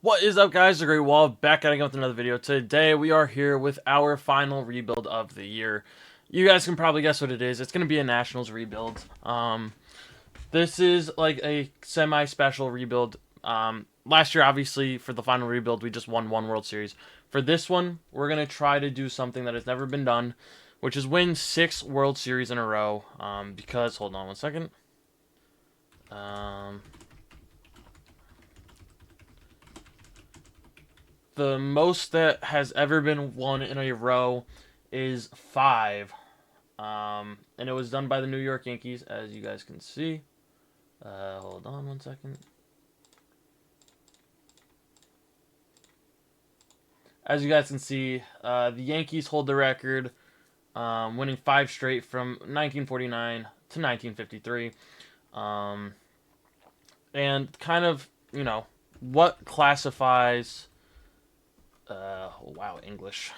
What is up, guys? The Great Wall back at it again with another video. Today we are here with our final rebuild of the year. You guys can probably guess what it is. It's going to be a Nationals rebuild. This is like a semi-special rebuild. Last year, obviously, for the final rebuild, we just won one World Series. For this one, we're going to try to do something that has never been done, which is win 6 World Series in a row. Because, hold on one second. The most that has ever been won in a row is 5. And it was done by the New York Yankees, as you guys can see. Hold on one second. As you guys can see, the Yankees hold the record, winning 5 straight from 1949 to 1953. And kind of, what classifies... wow, English.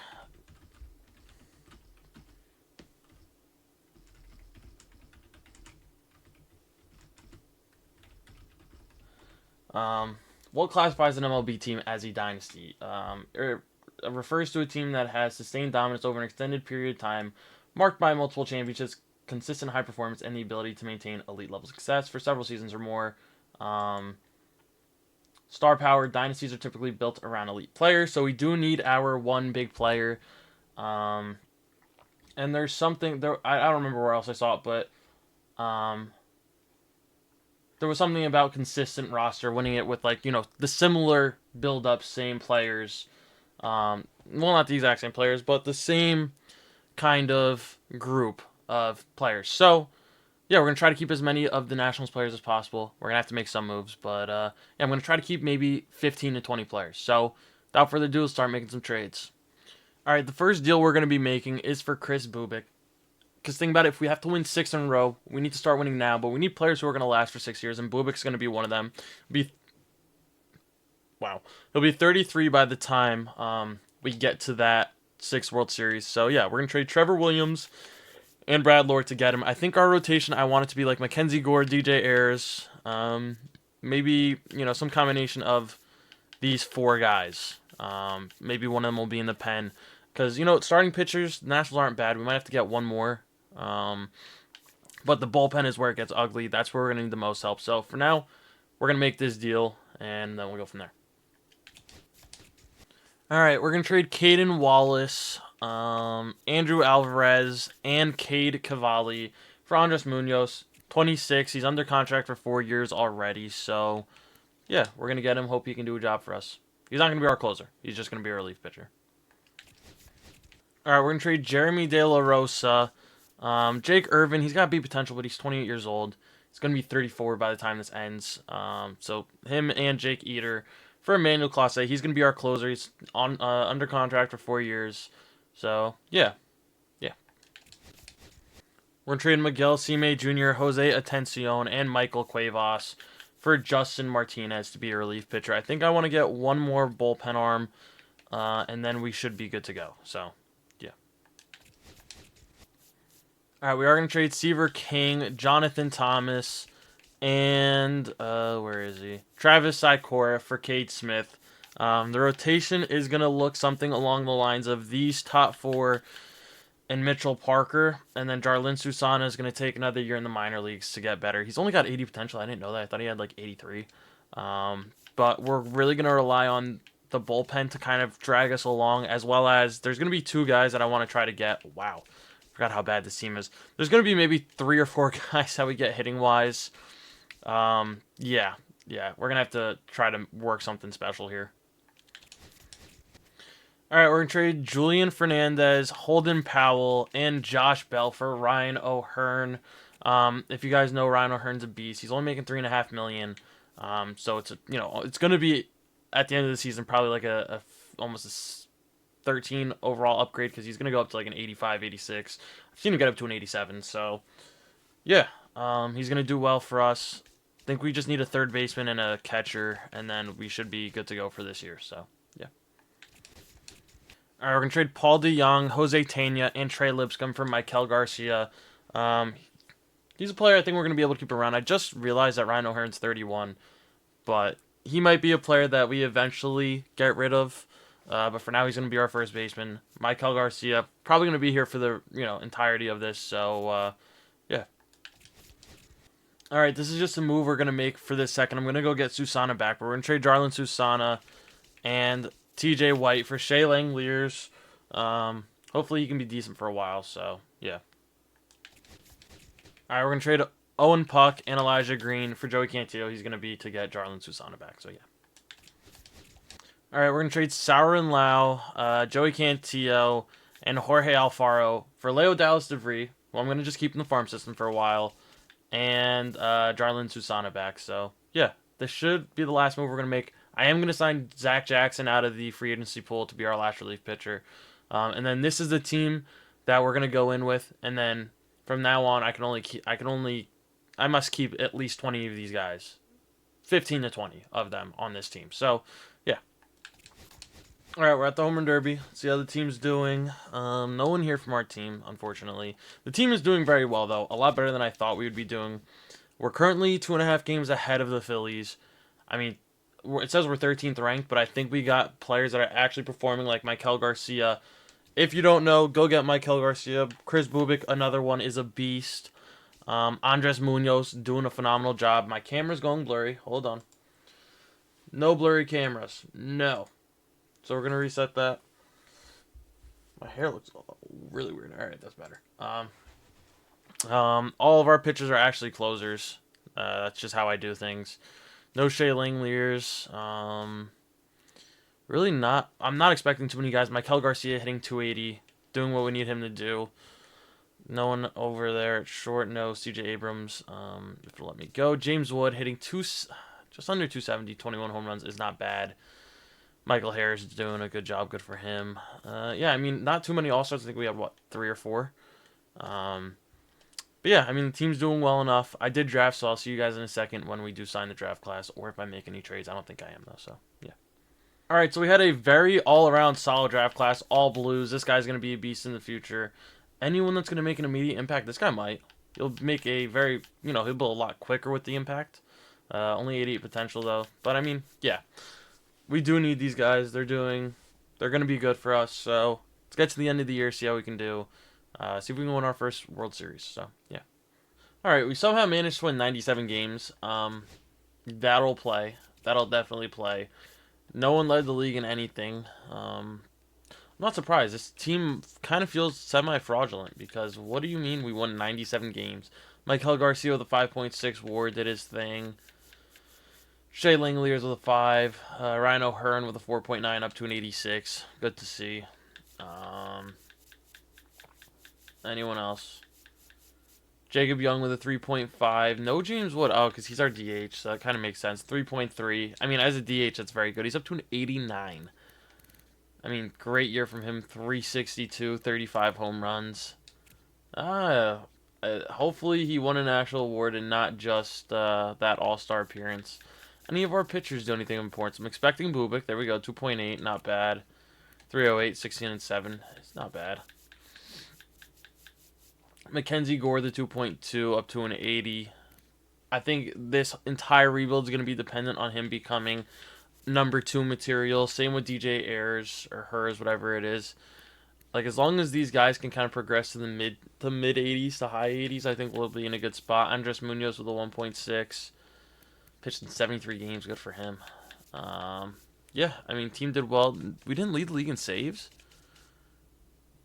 What classifies an MLB team as a dynasty? It refers to a team that has sustained dominance over an extended period of time, marked by multiple championships, consistent high performance, and the ability to maintain elite level success for several seasons or more. Star-powered dynasties are typically built around elite players, so we do need our one big player. And there's something there. I don't remember where else I saw it, but there was something about consistent roster, winning it with the similar build-up, same players. Well, not the exact same players, but the same kind of group of players. So yeah, we're going to try to keep as many of the Nationals players as possible. We're going to have to make some moves, but yeah, I'm going to try to keep maybe 15 to 20 players. So without further ado, let's start making some trades. All right, the first deal we're going to be making is for Kris Bubic. Because think about it, if we have to win 6 in a row, we need to start winning now, but we need players who are going to last for 6 years, and Bubic's going to be one of them. He'll be 33 by the time we get to that 6th World Series. So yeah, we're going to trade Trevor Williams and Brad Lord to get him. I think our rotation, I want it to be like Mackenzie Gore, DJ Ayers, maybe, some combination of these 4 guys. Maybe one of them will be in the pen. Because, starting pitchers, the Nationals aren't bad. We might have to get one more. But the bullpen is where it gets ugly. That's where we're going to need the most help. So for now, we're going to make this deal, and then we'll go from there. All right, we're going to trade Caden Wallace, Andrew Alvarez, and Cade Cavalli for Andres Munoz. 26. He's under contract for 4 years already. So, yeah, we're going to get him. Hope he can do a job for us. He's not going to be our closer. He's just going to be a relief pitcher. All right, we're going to trade Jeremy De La Rosa. Jake Irvin, he's got big potential, but he's 28 years old. He's going to be 34 by the time this ends. So him and Jake Eater for Emmanuel Clase. He's going to be our closer. He's on under contract for 4 years. So, yeah. We're going to trade Miguel Cime Jr., Jose Atencion, and Michael Cuevas for Justin Martinez to be a relief pitcher. I think I want to get one more bullpen arm, and then we should be good to go. So, yeah. All right, we are going to trade Seaver King, Jonathan Thomas, and, where is he? Travis Sikora for Cade Smith. The rotation is going to look something along the lines of these top 4 and Mitchell Parker, and then Jarlin Susana is going to take another year in the minor leagues to get better. He's only got 80 potential. I didn't know that. I thought he had like 83. But we're really going to rely on the bullpen to kind of drag us along, as well as there's going to be 2 guys that I want to try to get. Wow. Forgot how bad this team is. There's going to be maybe 3 or 4 guys that we get hitting-wise. Yeah. We're going to have to try to work something special here. All right, we're going to trade Julian Fernandez, Holden Powell, and Josh Bell for Ryan O'Hearn. If you guys know, Ryan O'Hearn's a beast. He's only making $3.5 million. So it's it's going to be at the end of the season probably like almost a 13 overall upgrade, because he's going to go up to like an 85, 86. I've seen him get up to an 87. So yeah, he's going to do well for us. I think we just need a third baseman and a catcher, and then we should be good to go for this year. So yeah. All right, we're going to trade Paul DeJong, Jose Tena, and Trey Lipscomb for Michael Garcia. He's a player I think we're going to be able to keep around. I just realized that Ryan O'Hearn's 31, but he might be a player that we eventually get rid of. But for now, he's going to be our first baseman. Michael Garcia, probably going to be here for the entirety of this. So, yeah. All right, this is just a move we're going to make for this second. I'm going to go get Susana back. We're going to trade Jarlin Susana and TJ White for Shea Langeliers. Hopefully he can be decent for a while, so yeah. Alright, we're going to trade Owen Puck and Elijah Green for Joey Cantillo. He's going to be to get Jarlin Susana back, so yeah. Alright, we're going to trade Sauron Lau, Joey Cantillo, and Jorge Alfaro for Leo Dallas DeVries, who I'm going to just keep in the farm system for a while, and Jarlin Susana back, so yeah. This should be the last move we're going to make. I am going to sign Zach Jackson out of the free agency pool to be our last relief pitcher. And then this is the team that we're going to go in with. And then from now on, I must keep at least 20 of these guys. 15 to 20 of them on this team. So, yeah. All right, we're at the Home Run Derby. Let's see how the team's doing. No one here from our team, unfortunately. The team is doing very well, though. A lot better than I thought we would be doing. We're currently 2.5 games ahead of the Phillies. I mean, it says we're 13th ranked, but I think we got players that are actually performing, like Michael Garcia. If you don't know, go get Michael Garcia. Chris Bubik, another one, is a beast. Andres Munoz doing a phenomenal job. My camera's going blurry. Hold on. No blurry cameras. No. So we're going to reset that. My hair looks really weird. All right, that's better. All of our pitchers are actually closers. That's just how I do things. No Shea Langeliers. Really not. I'm not expecting too many guys. Michael Garcia hitting 280, doing what we need him to do. No one over there at short. No CJ Abrams. If it'll let me go. James Wood hitting just under 270, 21 home runs is not bad. Michael Harris is doing a good job. Good for him. Yeah, I mean, not too many All-Stars. I think we have, 3 or 4? But yeah, I mean, the team's doing well enough. I did draft, so I'll see you guys in a second when we do sign the draft class, or if I make any trades. I don't think I am, though, so yeah. All right, so we had a very all-around solid draft class, all blues. This guy's going to be a beast in the future. Anyone that's going to make an immediate impact, this guy might. He'll make a very, he'll be a lot quicker with the impact. Only 88 potential, though. But, I mean, yeah. We do need these guys. They're going to be good for us. So, let's get to the end of the year, see how we can do. See if we can win our first World Series. So, yeah. All right, we somehow managed to win 97 games. That'll play. That'll definitely play. No one led the league in anything. I'm not surprised. This team kind of feels semi-fraudulent because what do you mean we won 97 games? Michael Garcia with a 5.6 WAR did his thing. Shea Langeliers with a 5. Ryan O'Hearn with a 4.9 up to an 86. Good to see. Anyone else? Jacob Young with a 3.5. No James Wood. Oh, because he's our DH, so that kind of makes sense. 3.3. I mean, as a DH, that's very good. He's up to an 89. I mean, great year from him. 362, 35 home runs. Hopefully he won an actual award and not just that All-Star appearance. Any of our pitchers do anything important? I'm expecting Bubik. There we go. 2.8. Not bad. 308, 16 and 7. It's not bad. Mackenzie Gore, the 2.2, up to an 80. I think this entire rebuild is going to be dependent on him becoming number 2 material. Same with DJ Ayers or hers, whatever it is. Like, as long as these guys can kind of progress to the mid 80s to high 80s, I think we'll be in a good spot. Andres Munoz with a 1.6. Pitched in 73 games. Good for him. Yeah, I mean, team did well. We didn't lead the league in saves.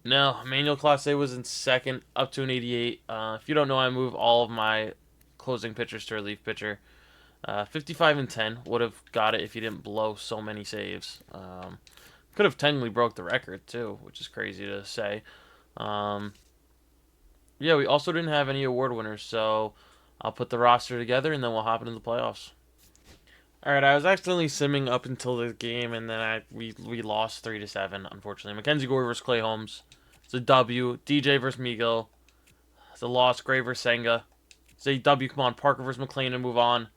No, Emmanuel Clase was in second, up to an 88. If you don't know, I move all of my closing pitchers to relief pitcher. 55 and 10 would have got it if he didn't blow so many saves. Could have technically broke the record, too, which is crazy to say. Yeah, we also didn't have any award winners, so I'll put the roster together, and then we'll hop into the playoffs. Alright, I was accidentally simming up until this game, and then we lost 3-7, unfortunately. Mackenzie Gore versus Clay Holmes. It's a W. DJ versus Miguel. It's a loss. Gray versus Senga. It's a W. Come on, Parker versus McLean and move on.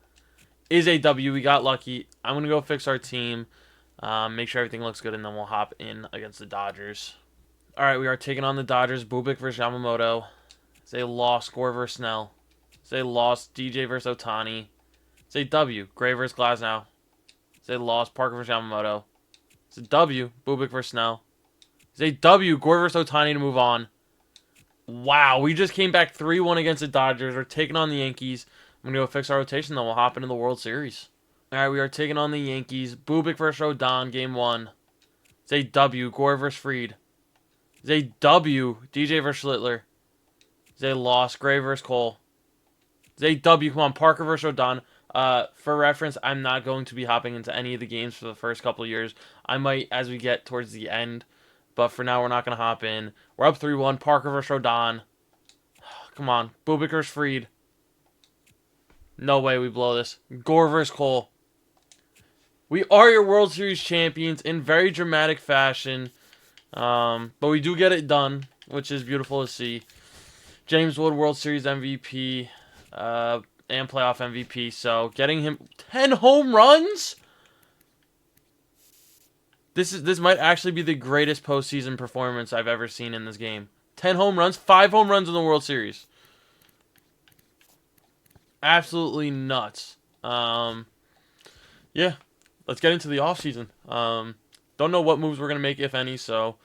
Is a W. We got lucky. I'm going to go fix our team. Make sure everything looks good, and then we'll hop in against the Dodgers. Alright, we are taking on the Dodgers. Bubik versus Yamamoto. It's a loss. Gore versus Snell. It's a loss. DJ versus Otani. It's a W. Gray versus Glasnow. It's a loss. Parker versus Yamamoto. It's a W. Bubik versus Snell. It's a W. Gore versus Ohtani to move on. Wow, we just came back 3-1 against the Dodgers. We're taking on the Yankees. I'm going to go fix our rotation, then we'll hop into the World Series. All right, we are taking on the Yankees. Bubik versus Rodon, game 1. It's a W. Gore versus Fried. It's a W. DJ versus Schlittler. It's a loss. Gray versus Cole. It's a W. Come on, Parker versus Rodon. For reference, I'm not going to be hopping into any of the games for the first couple of years. I might as we get towards the end. But for now, we're not going to hop in. We're up 3-1. Parker versus Rodon. Come on. Bubik versus Fried. No way we blow this. Gore versus Cole. We are your World Series champions in very dramatic fashion. But we do get it done, which is beautiful to see. James Wood, World Series MVP, and playoff MVP. So getting him 10 home runs? This might actually be the greatest postseason performance I've ever seen in this game. 10 home runs, 5 home runs in the World Series. Absolutely nuts. Yeah, let's get into the offseason. Don't know what moves we're going to make, if any, so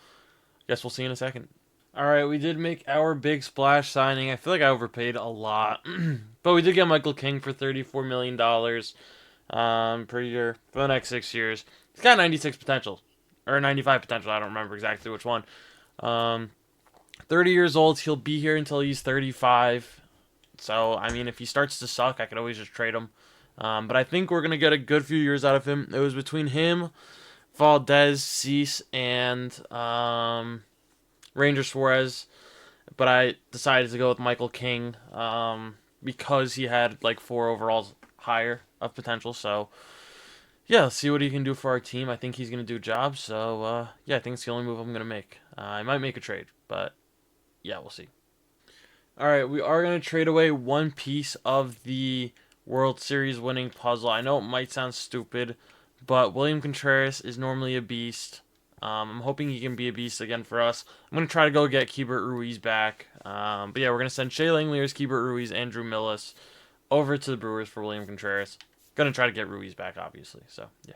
guess we'll see in a second. All right, we did make our big splash signing. I feel like I overpaid a lot. But we did get Michael King for $34 million per year for the next 6 years. He's got 96 potential. Or 95 potential. I don't remember exactly which one. 30 years old. He'll be here until he's 35. So, I mean, if he starts to suck, I could always just trade him. But I think we're going to get a good few years out of him. It was between him, Valdez, Cease, and Ranger Suarez. But I decided to go with Michael King because he had like 4 overalls higher of potential. So, yeah, let's see what he can do for our team. I think he's going to do a job. So, yeah, I think it's the only move I'm going to make. I might make a trade, but yeah, we'll see. All right, we are going to trade away one piece of the World Series winning puzzle. I know it might sound stupid, but William Contreras is normally a beast. I'm hoping he can be a beast again for us. I'm going to try to go get Keibert Ruiz back. But yeah, we're going to send Shea Langeliers, Keibert Ruiz, Andrew Millis over to the Brewers for William Contreras. Going to try to get Ruiz back, obviously. So, yeah.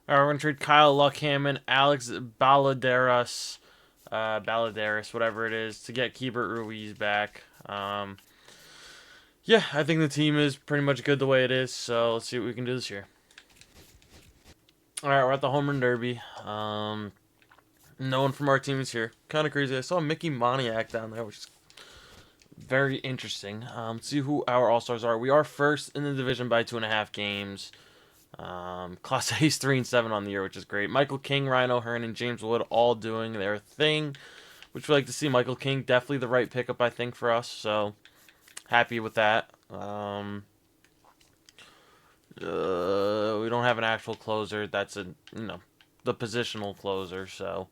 All right, we're going to trade Kyle Luckhammond, Alex Baladeras, whatever it is, to get Keibert Ruiz back. Yeah, I think the team is pretty much good the way it is, so let's see what we can do this year. All right, we're at the Home Run Derby. No one from our team is here. Kind of crazy. I saw Mickey Moniak down there, which is very interesting. Let's see who our All-Stars are. We are first in the division by 2.5 games. Class A's 3-7 on the year, which is great. Michael King, Ryan O'Hearn, and James Wood all doing their thing, which we like to see. Michael King, definitely the right pickup, I think, for us. So, happy with that. We don't have an actual closer. That's the positional closer. So,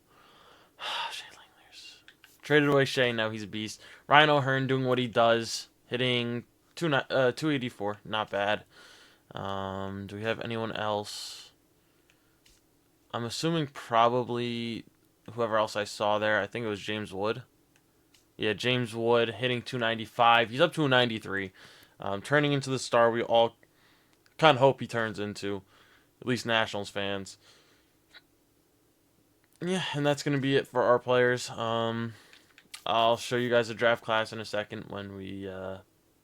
Shea Langeliers. Traded away Shea. Now he's a beast. Ryan O'Hearn doing what he does, hitting 284. Not bad. Do we have anyone else? I'm assuming probably whoever else I saw there. I think it was James Wood. Yeah, James Wood hitting 295. He's up to 293. Turning into the star we all kind of hope he turns into, at least Nationals fans. Yeah, and that's going to be it for our players. I'll show you guys the draft class in a second when we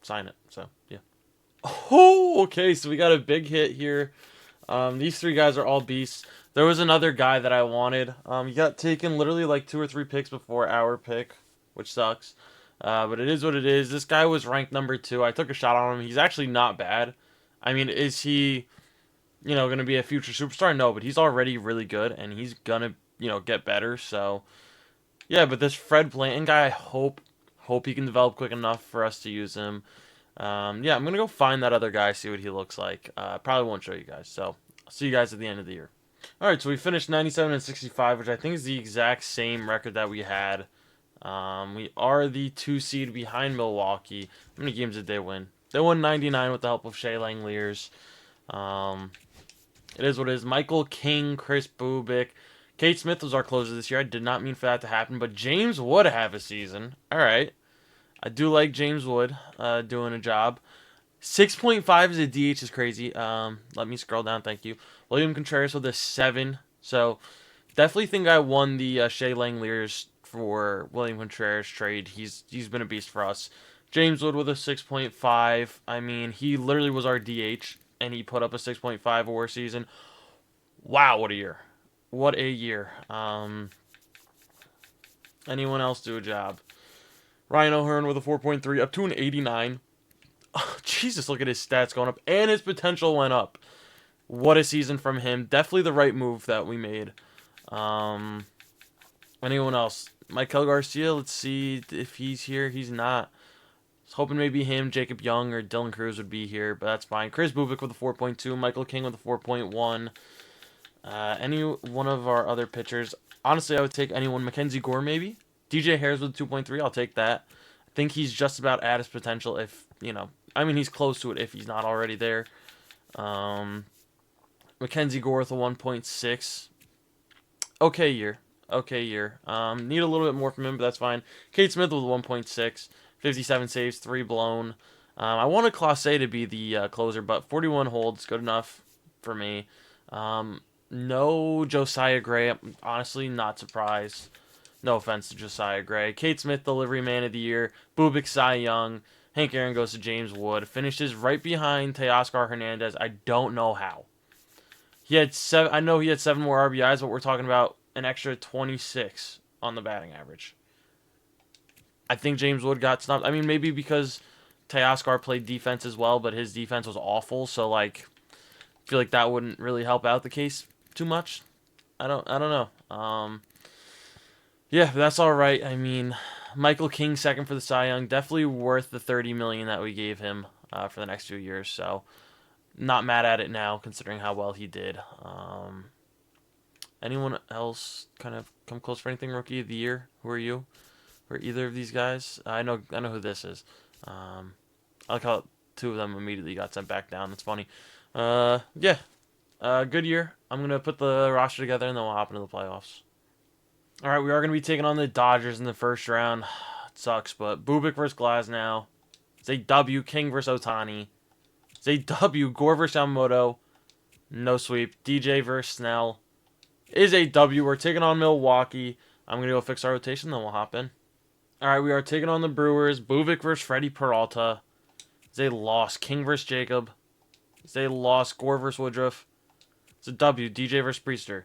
sign it. So, yeah. Oh, okay, so we got a big hit here. These 3 guys are all beasts. There was another guy that I wanted. He got taken literally like 2 or 3 picks before our pick, which sucks. But it is what it is. This guy was ranked number 2. I took a shot on him. He's actually not bad. I mean, is he, going to be a future superstar? No, but he's already really good, and he's going to, get better. So, yeah, but this Fred Blanton guy, I hope he can develop quick enough for us to use him. Yeah, I'm going to go find that other guy, see what he looks like. Probably won't show you guys, so I'll see you guys at the end of the year. All right, so we finished 97 and 65, which I think is the exact same record that we had. We are the 2 seed behind Milwaukee. How many games did they win? They won 99 with the help of Shea Langeliers. It is what it is. Michael King, Chris Bubik. Kate Smith was our closer this year. I did not mean for that to happen, but James Wood have a season. All right. I do like James Wood doing a job. 6.5 as a DH is crazy. Let me scroll down. Thank you. William Contreras with a 7. So definitely think I won the Shea Langeliers for William Contreras trade. He's been a beast for us. James Wood with a 6.5. I mean, he literally was our DH, and he put up a 6.5 WAR season. Wow, what a year! What a year. Anyone else do a job? Ryan O'Hearn with a 4.3, up to an 89. Oh, Jesus, look at his stats going up, and his potential went up. What a season from him. Definitely the right move that we made. Um, Anyone else? Michael Garcia, let's see if he's here. He's not. I was hoping maybe him, Jacob Young, or Dylan Cruz would be here, but that's fine. Chris Bubik with a 4.2, Michael King with a 4.1. Any one of our other pitchers. Honestly, I would take anyone. Mackenzie Gore, maybe? DJ Harris with 2.3, I'll take that. I think he's just about at his potential if, I mean, he's close to it if he's not already there. Mackenzie Gore with a 1.6. Okay year. Okay year. Need a little bit more from him, but that's fine. Kate Smith with 1.6. 57 saves, 3 blown. I wanted Clase to be the closer, but 41 holds, good enough for me. No Josiah Gray. I'm honestly not surprised. No offense to Josiah Gray. Kate Smith, delivery man of the year. Bubik, Cy Young. Hank Aaron goes to James Wood. Finishes right behind Teoscar Hernandez. I don't know how. He had 7. I know he had 7 more RBIs, but we're talking about an extra 26 on the batting average. I think James Wood got snubbed. I mean, maybe because Teoscar played defense as well, but his defense was awful. So, like, I feel like that wouldn't really help out the case too much. I don't know. Yeah, that's all right. I mean, Michael King second for the Cy Young, definitely worth the $30 million that we gave him for the next 2 years. So, not mad at it now, considering how well he did. Anyone else kind of come close for anything rookie of the year? Who are you? Who are either of these guys? I know who this is. I like how 2 of them immediately got sent back down. That's funny. Yeah. Good year. I'm gonna put the roster together and then we'll hop into the playoffs. All right, we are gonna be taking on the Dodgers in the first round. It sucks, but Bubik versus Glasnow. It's a W. King versus Otani. It's a W. Gore versus Yamamoto. No sweep. DJ versus Snell. Is a W. We're taking on Milwaukee. I'm going to go fix our rotation, then we'll hop in. All right, we are taking on the Brewers. Buvik versus Freddie Peralta. It's a loss. King versus Jacob. It's a loss. Gore versus Woodruff. It's a W. DJ versus Priester.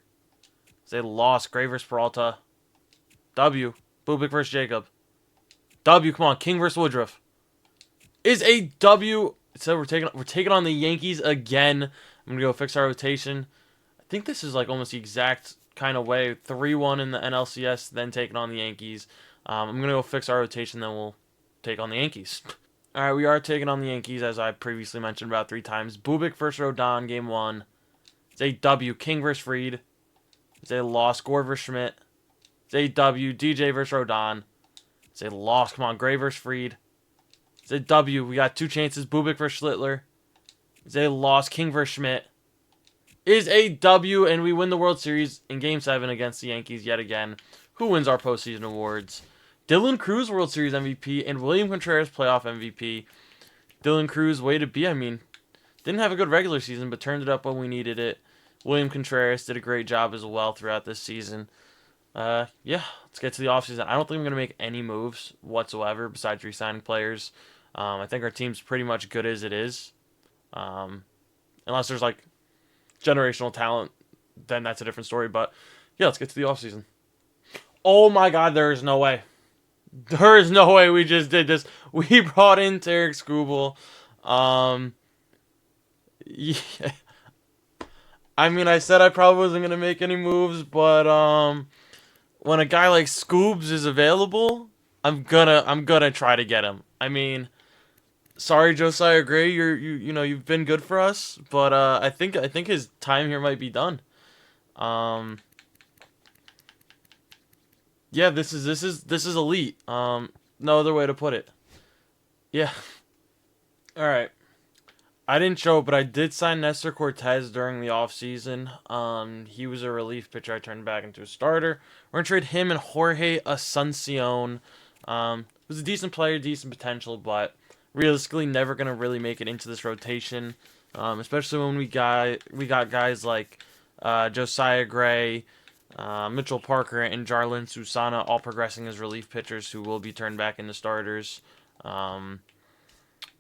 It's a loss. Gray versus Peralta. W. Bubik versus Jacob. W. Come on. King versus Woodruff. Is a W. So we're taking on the Yankees again. I'm going to go fix our rotation. I think this is like almost the exact kind of way. 3-1 in the NLCS, then taking on the Yankees. I'm going to go fix our rotation, then we'll take on the Yankees. All right, we are taking on the Yankees, as I previously mentioned about 3 times. Bubik versus Rodon, game 1. It's a W. King versus Fried. It's a loss. Gore versus Schmidt. It's a W. DJ versus Rodon. It's a loss. Come on, Gray versus Fried. It's a W. We got 2 chances. Bubik versus Schlittler. It's a loss. King versus Schmidt. Is a W, and we win the World Series in Game 7 against the Yankees yet again. Who wins our postseason awards? Dylan Cruz, World Series MVP, and William Contreras, playoff MVP. Dylan Cruz, way to be. I mean, didn't have a good regular season, but turned it up when we needed it. William Contreras did a great job as well throughout this season. Yeah, let's get to the offseason. I don't think I'm going to make any moves whatsoever besides re-signing players. I think our team's pretty much good as it is. Unless there's, like, generational talent, then that's a different story. But, yeah, let's get to the offseason. Oh, my God, there is no way. There is no way we just did this. We brought in Tarek Skubal. Yeah. I mean, I said I probably wasn't going to make any moves, but when a guy like Scoobs is available, I'm gonna try to get him. I mean, sorry Josiah Gray, you've been good for us, but I think his time here might be done. Yeah, this is elite. No other way to put it. Yeah. All right. I didn't show it, but I did sign Nestor Cortez during the offseason. He was a relief pitcher. I turned back into a starter. We're going to trade him and Jorge Asuncion. Was a decent player, decent potential, but realistically never going to really make it into this rotation, especially when we got guys like Josiah Gray, Mitchell Parker, and Jarlin Susana all progressing as relief pitchers who will be turned back into starters.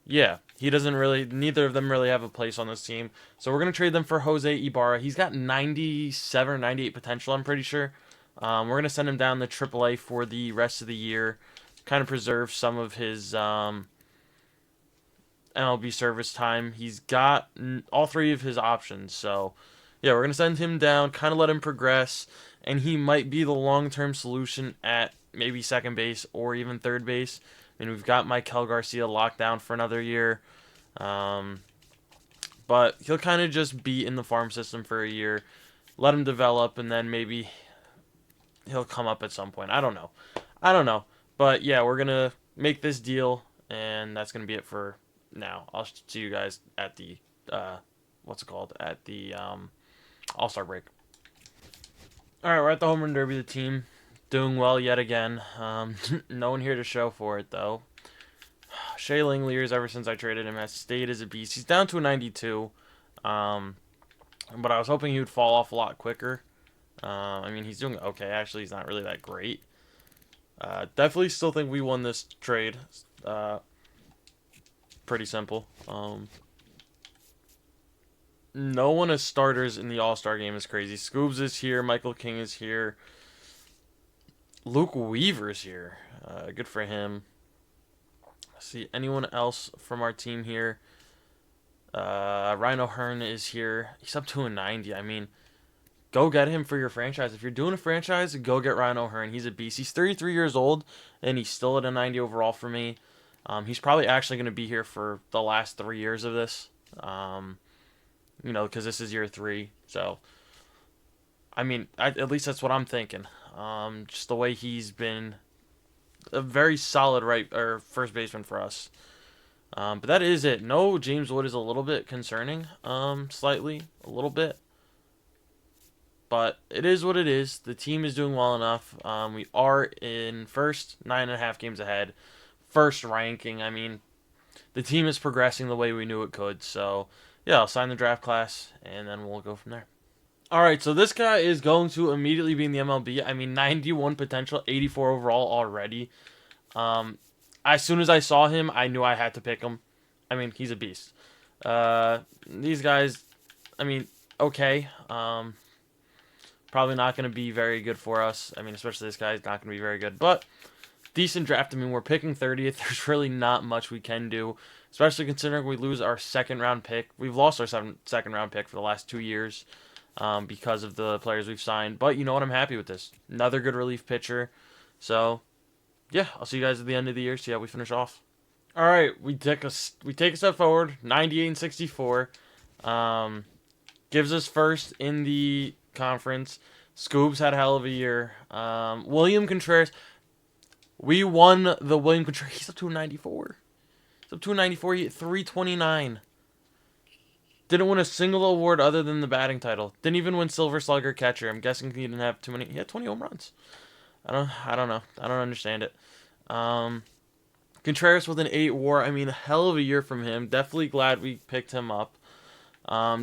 Yeah, he doesn't really, neither of them really have a place on this team. So we're going to trade them for Jose Ibarra. He's got 97 or 98 potential, I'm pretty sure. We're going to send him down to AAA for the rest of the year, kind of preserve some of his MLB service time. He's got all three of his options. So, yeah, we're going to send him down, kind of let him progress, and he might be the long-term solution at maybe second base or even third base. I mean, we've got Maikel Garcia locked down for another year. But he'll kind of just be in the farm system for a year, let him develop, and then maybe he'll come up at some point. I don't know. But yeah, we're going to make this deal, and that's going to be it for now. I'll see you guys at the, at the All-Star break. All right, we're at the Home Run Derby. The team doing well yet again. No one here to show for it, though. Shea Langeliers, ever since I traded him, has stayed as a beast. He's down to a 92, but I was hoping he would fall off a lot quicker. I mean, he's doing okay. Actually, he's not really that great. Definitely still think we won this trade. Pretty simple. No one as starters in the All-Star game is crazy. Scoobs is here. Michael King is here. Luke Weaver's here. Good for him. Let's see, anyone else from our team here? Ryan O'Hearn is here. He's up to a 90. I mean, go get him for your franchise. If you're doing a franchise, go get Ryan O'Hearn. He's a beast. He's 33 years old, and he's still at a 90 overall for me. He's probably actually going to be here for the last 3 years of this. Because this is year 3. So, I mean, at least that's what I'm thinking. Just the way he's been a very solid first baseman for us. But that is it. No, James Wood is a little bit concerning. Slightly, a little bit. But it is what it is. The team is doing well enough. We are in first, 9.5 games ahead. First ranking. I mean, the team is progressing the way we knew it could. So, yeah, I'll sign the draft class, and then we'll go from there. All right, so this guy is going to immediately be in the MLB. I mean, 91 potential, 84 overall already. As soon as I saw him, I knew I had to pick him. I mean, he's a beast. These guys, I mean, okay. Probably not going to be very good for us. I mean, especially this guy is not going to be very good. But decent draft. I mean, we're picking 30th. There's really not much we can do, especially considering we lose our second-round pick. We've lost our second-round pick for the last 2 years. Because of the players we've signed. But you know what? I'm happy with this. Another good relief pitcher. So, yeah, I'll see you guys at the end of the year. See how we finish off. All right, we take a step forward. 98 and 64. Gives us first in the conference. Scoobs had a hell of a year. William Contreras. We won the William Contreras. He's up to a 94. He's up to a 94. He hit 329. Didn't win a single award other than the batting title. Didn't even win Silver Slugger catcher. I'm guessing he didn't have too many. He had 20 home runs. I don't know. I don't understand it. Contreras with an 8 WAR. I mean, a hell of a year from him. Definitely glad we picked him up.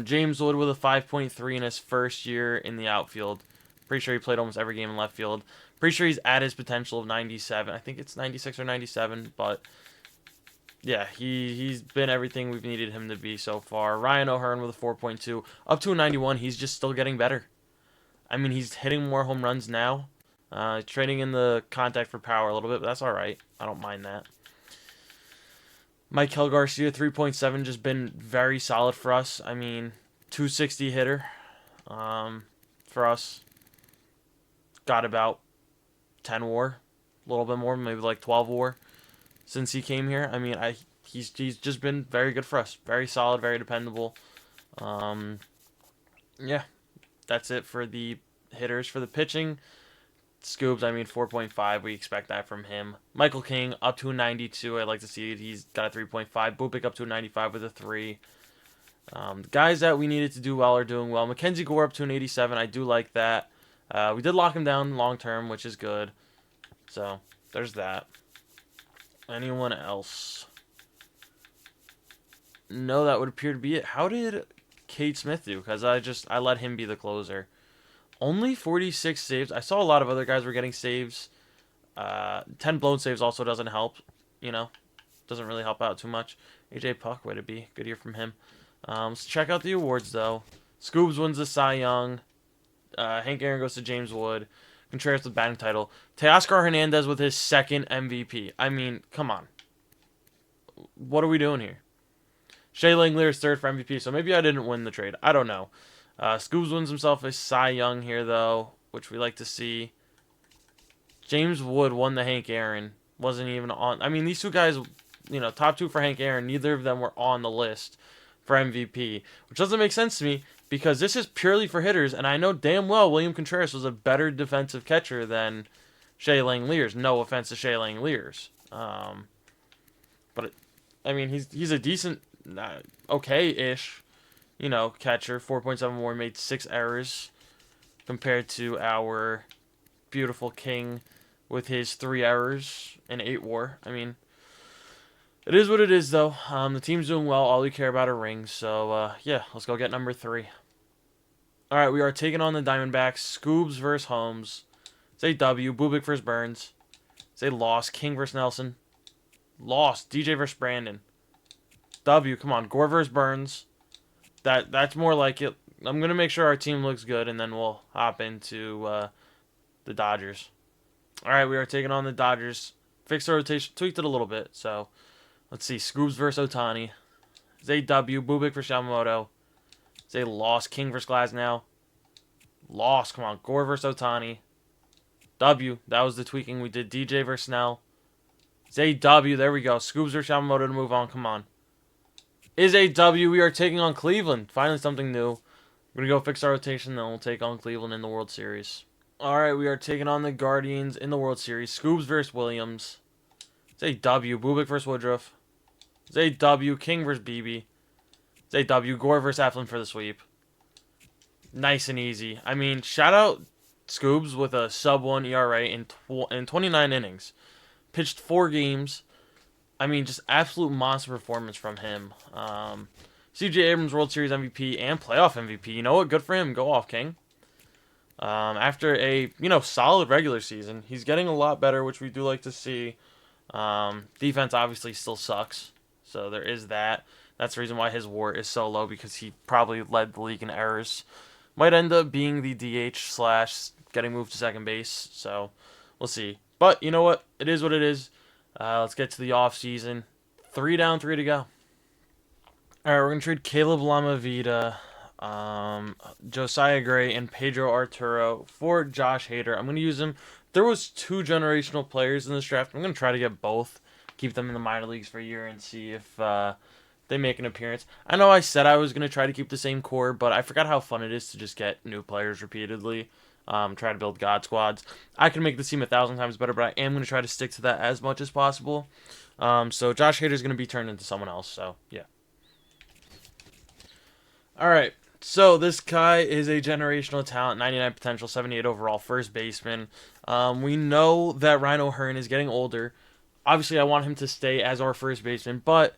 James Wood with a 5.3 in his first year in the outfield. Pretty sure he played almost every game in left field. Pretty sure he's at his potential of 97. I think it's 96 or 97, but yeah, he's been everything we've needed him to be so far. Ryan O'Hearn with a 4.2. Up to a 91. He's just still getting better. I mean, he's hitting more home runs now. Trading in the contact for power a little bit, but that's all right. I don't mind that. Maikel Garcia, 3.7, just been very solid for us. I mean, 260 hitter for us. Got about 10 WAR. A little bit more, maybe like 12 WAR. Since he came here, I mean, he's just been very good for us. Very solid, very dependable. Yeah, that's it for the hitters. For the pitching, Scoobs, I mean, 4.5. We expect that from him. Michael King, up to a 92. I'd like to see it. He's got a 3.5. Bupik up to a 95 with a 3. The guys that we needed to do well are doing well. Mackenzie Gore up to an 87. I do like that. We did lock him down long term, which is good. So, there's that. Anyone else? No, that would appear to be it. How did Cade Smith do? Because I let him be the closer. Only 46 saves. I saw a lot of other guys were getting saves. 10 blown saves also doesn't help. You know, doesn't really help out too much. AJ Puck, way to be. Good year from him. Let's check out the awards, though. Scoobs wins the Cy Young. Hank Aaron goes to James Wood. Contreras with batting title. Teoscar Hernandez with his second MVP. I mean, come on. What are we doing here? Shea Langlear's third for MVP, so maybe I didn't win the trade. I don't know. Scoobs wins himself a Cy Young here, though, which we like to see. James Wood won the Hank Aaron. Wasn't even on. I mean, these two guys, top two for Hank Aaron, neither of them were on the list for MVP, which doesn't make sense to me because this is purely for hitters, and I know damn well William Contreras was a better defensive catcher than Shea Langlears. No offense to Shea Langlears. But, I mean, he's a decent, okay-ish, catcher. 4.7 WAR, made 6 errors compared to our beautiful King with his 3 errors and 8 WAR. I mean, it is what it is, though. The team's doing well. All we care about are rings. So, yeah, let's go get number 3. All right, we are taking on the Diamondbacks. Scoobs versus Holmes. Say W. Bubik versus Burns. Say loss. King versus Nelson. Lost. DJ versus Brandon. W. Come on. Gore versus Burns. That's more like it. I'm going to make sure our team looks good, and then we'll hop into the Dodgers. All right, we are taking on the Dodgers. Fixed the rotation. Tweaked it a little bit. So, let's see. Scoobs versus Ohtani. Zay W. Bubik versus Yamamoto. Zay lost. King versus Glasnow. Lost. Come on. Gore versus Ohtani. W. That was the tweaking we did. DJ versus Snell. Zay W. There we go. Scoobs versus Yamamoto to move on. Come on. Is a W. We are taking on Cleveland. Finally something new. We're going to go fix our rotation, then we'll take on Cleveland in the World Series. Alright, we are taking on the Guardians in the World Series. Scoobs versus Williams. Zay W. Bubik versus Woodruff. Zay W. King versus BB. Zay W. Gore versus Eflin for the sweep. Nice and easy. I mean, shout out Scoobs with a sub-1 ERA in 29 innings. Pitched 4 games. I mean, just absolute monster performance from him. C.J. Abrams World Series MVP and playoff MVP. You know what? Good for him. Go off, King. After a, solid regular season, he's getting a lot better, which we do like to see. Defense obviously still sucks, so there is that. That's the reason why his WAR is so low, because he probably led the league in errors. Might end up being the DH / getting moved to second base, so we'll see. But you know what? It is what it is. Let's get to the offseason. 3 down, 3 to go. All right, we're going to trade Caleb Lamavita, Josiah Gray, and Pedro Arturo for Josh Hader. I'm going to use him. There was 2 generational players in this draft. I'm going to try to get both, keep them in the minor leagues for a year, and see if they make an appearance. I know I said I was going to try to keep the same core, but I forgot how fun it is to just get new players repeatedly. Try to build God squads. I can make the team 1,000 times better, but I am going to try to stick to that as much as possible. So Josh Hader is going to be turned into someone else. So yeah. All right. So this guy is a generational talent, 99 potential, 78 overall, first baseman. We know that Rhino Hearn is getting older. Obviously, I want him to stay as our first baseman, but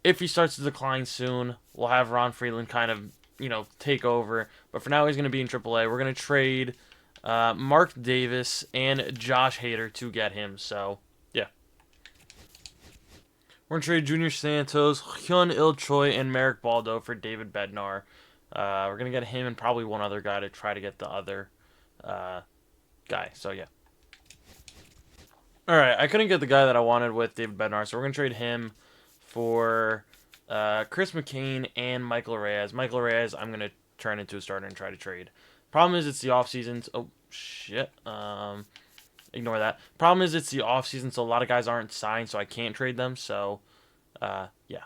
if he starts to decline soon, we'll have Ron Freeland kind of, take over. But for now, he's going to be in AAA. We're going to trade Mark Davis and Josh Hader to get him. So, yeah. We're going to trade Junior Santos, Hyun Il Choi, and Merrick Baldo for David Bednar. We're going to get him and probably one other guy to try to get the other guy. So, yeah. All right, I couldn't get the guy that I wanted with David Bednar, so we're going to trade him for Chris McCain and Michael Reyes. Michael Reyes, I'm going to turn into a starter and try to trade. Problem is, it's the offseason. Oh, shit. Ignore that. Problem is, it's the offseason, so a lot of guys aren't signed, so I can't trade them. So, yeah.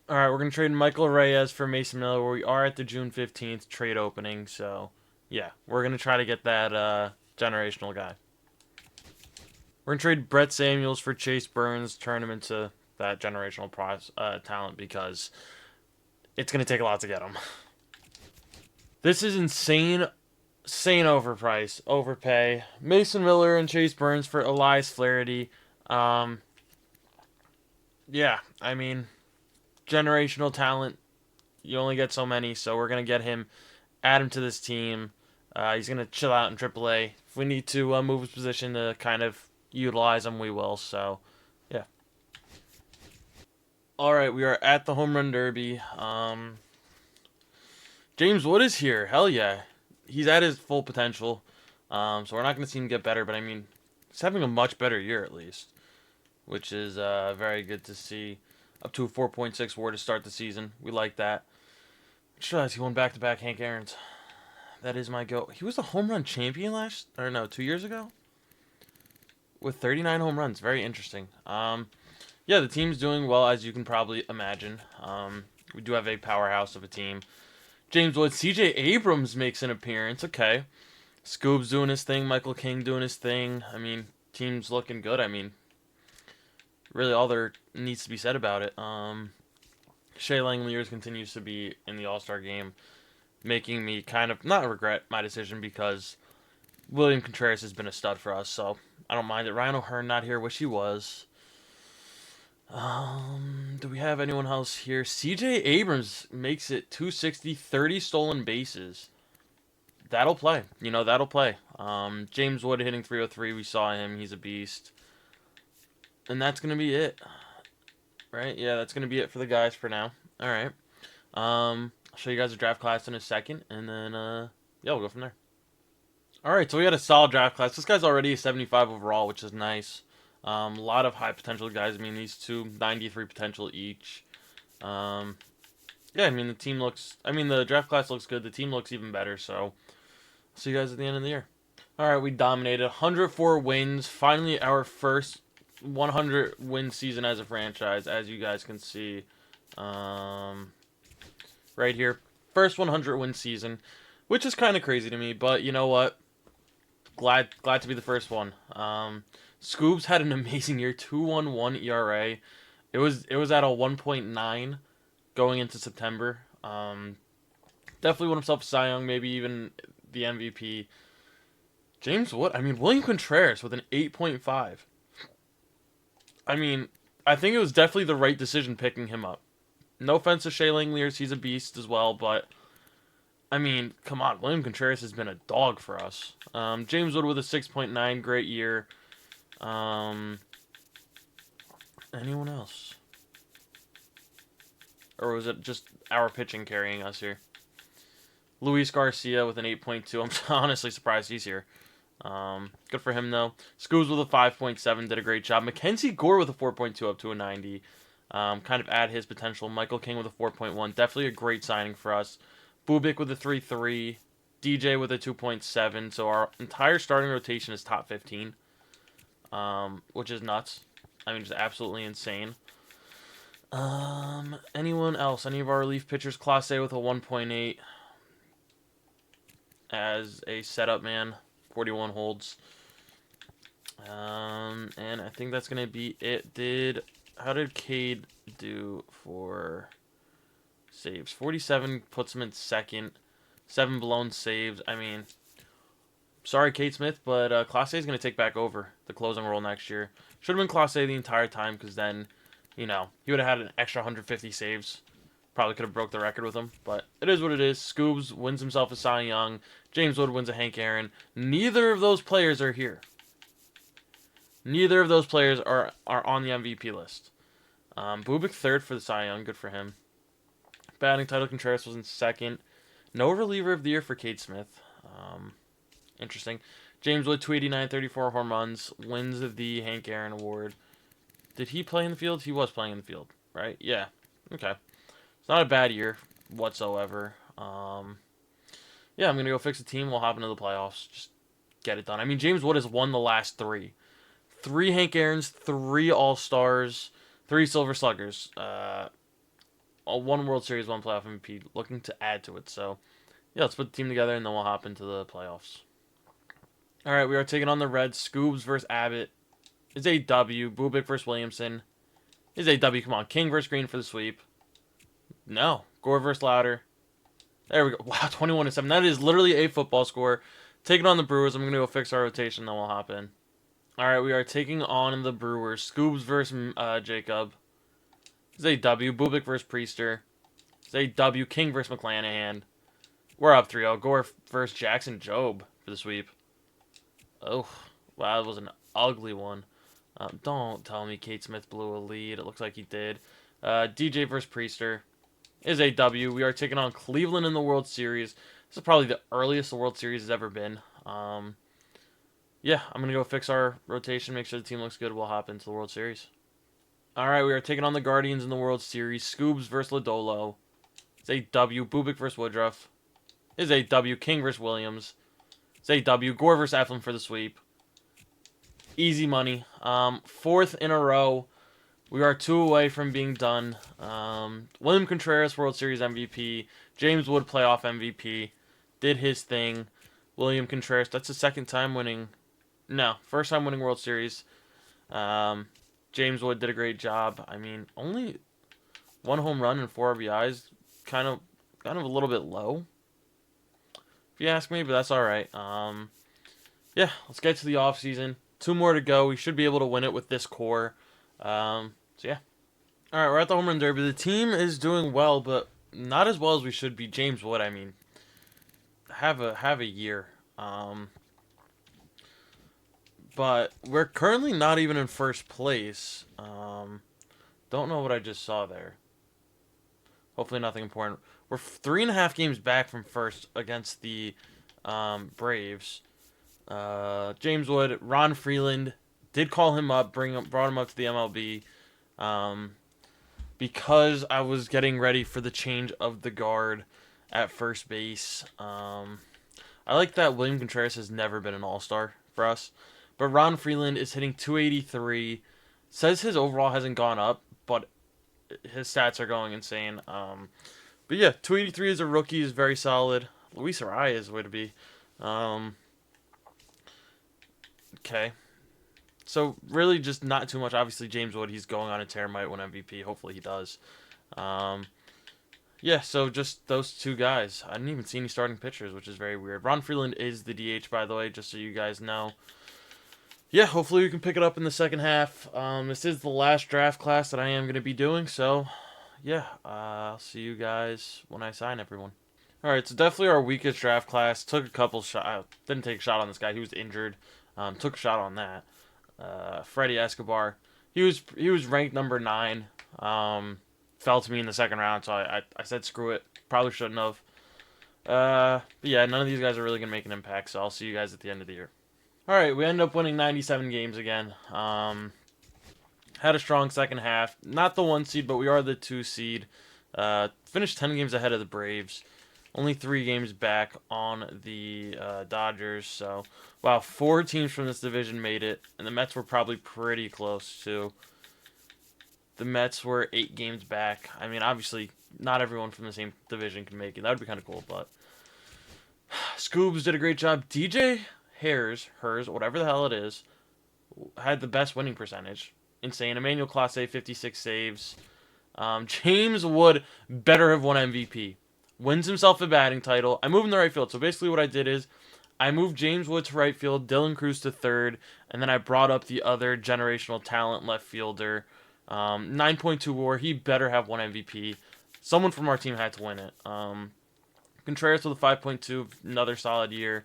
All right, we're going to trade Michael Reyes for Mason Miller, where we are at the June 15th trade opening. So, yeah, we're going to try to get that generational guy. We're going to trade Brett Samuels for Chase Burns, turn him into that generational talent, because it's going to take a lot to get him. This is insane overpay. Mason Miller and Chase Burns for Elias Flaherty. Yeah, I mean, generational talent. You only get so many, so we're going to get him, add him to this team. He's going to chill out in AAA. If we need to move his position to kind of utilize him, we will. So, yeah. All right, we are at the home run derby. James Wood is here. Hell yeah. He's at his full potential. So we're not going to see him get better, but I mean, he's having a much better year at least, which is very good to see. Up to a 4.6 WAR to start the season. We like that. Just realized he won back-to-back Hank Aaron's. That is my go. He was the home run champion 2 years ago? With 39 home runs. Very interesting. Yeah, the team's doing well, as you can probably imagine. We do have a powerhouse of a team. James Wood, CJ Abrams makes an appearance. Okay. Scoob's doing his thing. Michael King doing his thing. I mean, team's looking good. I mean, really all there needs to be said about it. Shea Langeliers continues to be in the All-Star game, making me kind of not regret my decision because William Contreras has been a stud for us, so I don't mind it. Ryan O'Hearn not here. Wish he was. Do we have anyone else here? CJ Abrams makes it 260, 30 stolen bases. That'll play. That'll play. James Wood hitting 303. We saw him. He's a beast. And that's going to be it. Right? Yeah, that's going to be it for the guys for now. All right. I'll show you guys the draft class in a second. And then, yeah, we'll go from there. All right, so we got a solid draft class. This guy's already a 75 overall, which is nice. A lot of high potential guys. I mean, these two, 93 potential each. Yeah, I mean, the draft class looks good. The team looks even better, so see you guys at the end of the year. All right, we dominated. 104 wins. Finally, our first 100-win season as a franchise, as you guys can see right here. First 100-win season, which is kind of crazy to me, but you know what? Glad to be the first one. Scoobs had an amazing year, 2.11 ERA. It was at a 1.9 going into September. Definitely won himself a Cy Young, maybe even the MVP. James Wood, William Contreras with an 8.5. I think it was definitely the right decision picking him up. No offense to Shea Langeliers, he's a beast as well, but come on, William Contreras has been a dog for us. James Wood with a 6.9, great year. Anyone else? Or was it just our pitching carrying us here? Luis Garcia with an 8.2. I'm honestly surprised he's here. Good for him, though. Scoobs with a 5.7 did a great job. Mackenzie Gore with a 4.2 up to a 90. Kind of add his potential. Michael King with a 4.1. Definitely a great signing for us. Bubik with a 3.3. DJ with a 2.7. So our entire starting rotation is top 15. Which is nuts. Just absolutely insane. Anyone else? Any of our relief pitchers? Clase with a 1.8 as a setup man. 41 holds. And I think that's gonna be it. How did Cade do for saves? 47 puts him in second. 7 blown saves. Sorry, Cade Smith, but Clase is going to take back over the closing role next year. Should have been Clase the entire time because then, he would have had an extra 150 saves. Probably could have broke the record with him, but it is what it is. Scoobs wins himself a Cy Young. James Wood wins a Hank Aaron. Neither of those players are here. Neither of those players are on the MVP list. Bubik third for the Cy Young. Good for him. Batting title, Contreras was in second. No reliever of the year for Cade Smith. Interesting. James Wood, 289, 34 home runs, wins the Hank Aaron Award. Did he play in the field? He was playing in the field, right? Yeah. Okay. It's not a bad year whatsoever. Yeah, I'm going to go fix the team. We'll hop into the playoffs. Just get it done. James Wood has won the last 3. 3 Hank Aaron's, 3 All-Stars, 3 Silver Sluggers. 1 World Series, 1 playoff MVP. Looking to add to it. So, yeah, let's put the team together, and then we'll hop into the playoffs. All right, we are taking on the Reds. Scoobs versus Abbott is a W. Bubik versus Williamson is a W. Come on. King versus Green for the sweep. No. Gore versus Louder. There we go. Wow, 21-7. That is literally a football score. Taking on the Brewers. I'm going to go fix our rotation, then we'll hop in. All right, we are taking on the Brewers. Scoobs versus Jacob. It's a W. Bubik versus Priester. It's a W. King versus McClanahan. We're up 3-0. Gore versus Jackson Jobe for the sweep. Oh, wow, that was an ugly one. Don't tell me Kate Smith blew a lead. It looks like he did. DJ versus Priester is a W. We are taking on Cleveland in the World Series. This is probably the earliest the World Series has ever been. Yeah, I'm going to go fix our rotation, make sure the team looks good. We'll hop into the World Series. All right, we are taking on the Guardians in the World Series. Scoobs versus Lodolo. It's a W. Bubik versus Woodruff. Is a W. King versus Williams. It's a W. Gore versus Eflin for the sweep. Easy money. Fourth in a row. We are 2 away from being done. William Contreras, World Series MVP. James Wood, playoff MVP. Did his thing. William Contreras, that's the second time winning. No, first time winning World Series. James Wood did a great job. I mean, only 1 home run and 4 RBIs. Kind of a little bit low, if you ask me, but that's all right. Yeah, let's get to the offseason. 2 more to go. We should be able to win it with this core. So yeah. All right, we're at the home run derby. The team is doing well, but not as well as we should be. James Wood, I mean, have a year. But we're currently not even in first place. Don't know what I just saw there. Hopefully nothing important. We're 3.5 games back from first against the Braves. James Wood, Ron Freeland did call him up, brought him up to the MLB, because I was getting ready for the change of the guard at first base. I like that William Contreras has never been an all-star for us, but Ron Freeland is hitting 283. Says his overall hasn't gone up, but his stats are going insane. But yeah, 283 as a rookie is very solid. Luis Arias would be. Okay. So really just not too much. Obviously James Wood, he's going on a tear, might win MVP. Hopefully he does. Yeah, so just those 2 guys. I didn't even see any starting pitchers, which is very weird. Ron Freeland is the DH, by the way, just so you guys know. Yeah, hopefully we can pick it up in the second half. This is the last draft class that I am going to be doing, so yeah, I'll see you guys when I sign everyone. All right, so definitely our weakest draft class. Took a couple shots. Didn't take a shot on this guy. He was injured. Took a shot on that. Freddie Escobar. He was ranked number 9. Fell to me in the second round, so I said screw it. Probably shouldn't have. But yeah, none of these guys are really gonna make an impact. So I'll see you guys at the end of the year. All right, we end up winning 97 games again. Had a strong second half. Not the 1 seed, but we are the 2 seed. Finished 10 games ahead of the Braves. Only 3 games back on the Dodgers. So, wow, 4 teams from this division made it. And the Mets were probably pretty close, too. The Mets were 8 games back. I mean, obviously, not everyone from the same division can make it. That would be kind of cool, but... Scoobs did a great job. DJ Hers, whatever the hell it is, had the best winning percentage. Insane. Emmanuel Clase, 56 saves. James Wood better have won MVP. Wins himself a batting title. I moved him to right field. So basically what I did is I moved James Wood to right field, Dylan Cruz to third, and then I brought up the other generational talent left fielder. 9.2 WAR. He better have won MVP. Someone from our team had to win it. Contreras with a 5.2, another solid year.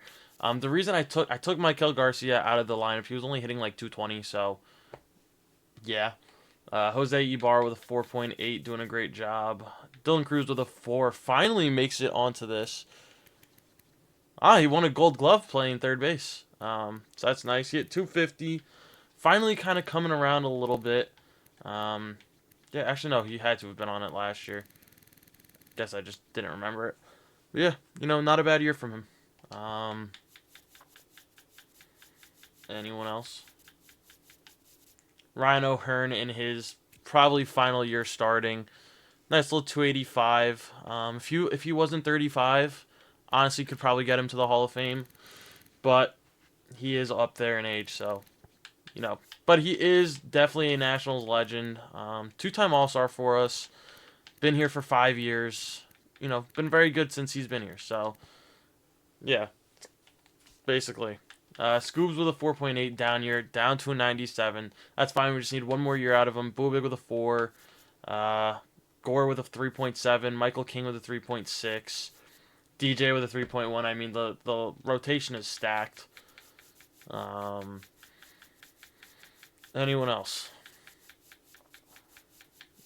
The reason I took Maikel Garcia out of the lineup, he was only hitting like 220, so yeah. Jose Ibar with a 4.8, doing a great job. Dylan Cruz with a 4, finally makes it onto this. He won a Gold Glove playing third base. So that's nice. He hit 250. Finally kind of coming around a little bit. Yeah, actually no, he had to have been on it last year. Guess I just didn't remember it. But yeah, not a bad year from him. Anyone else? Ryan O'Hearn in his probably final year starting. Nice little 285. If he wasn't 35, honestly could probably get him to the Hall of Fame. But he is up there in age, so But he is definitely a Nationals legend. 2-time All-Star for us. Been here for 5 years. Been very good since he's been here. So, yeah. Basically. Scoobs with a 4.8 down year, down to a 97. That's fine. We just need 1 more year out of him. Bubik with a 4. Gore with a 3.7, Michael King with a 3.6, DJ with a 3.1. I mean, the rotation is stacked. Anyone else?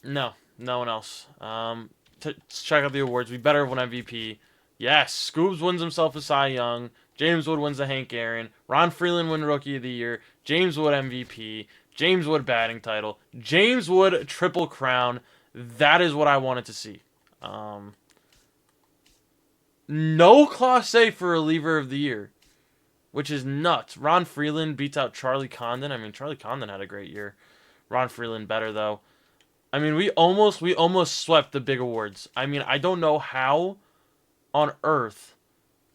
No, no one else. Let's check out the awards. We better have won MVP. Yes, Scoobs wins himself a Cy Young. James Wood wins the Hank Aaron. Ron Freeland wins Rookie of the Year. James Wood MVP. James Wood batting title. James Wood triple crown. That is what I wanted to see. No Class A for reliever of the year, which is nuts. Ron Freeland beats out Charlie Condon. I mean, Charlie Condon had a great year. Ron Freeland better though. I mean, we almost swept the big awards. I mean, I don't know how on earth